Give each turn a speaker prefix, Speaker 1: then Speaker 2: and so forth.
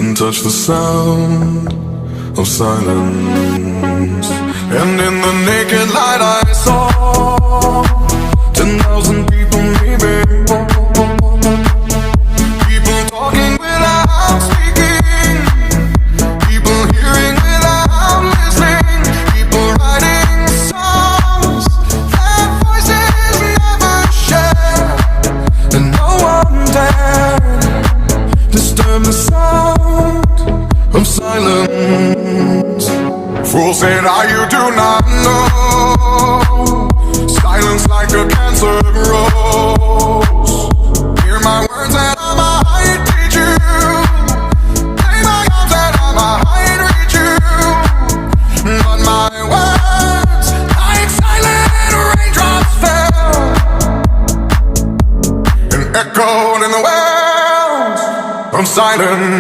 Speaker 1: and touch the sound of silence. And in the naked light I saw 10,000 people maybe, people talking without speaking, people hearing without listening, people writing songs that voices never share, and no one dared disturb the sound of silence. Fool said, you do not know, silence like a cancer grows. Hear my words and I might teach you, play my arms and I might reach you, but my words like silent raindrops fell and echoed in the wells of silence.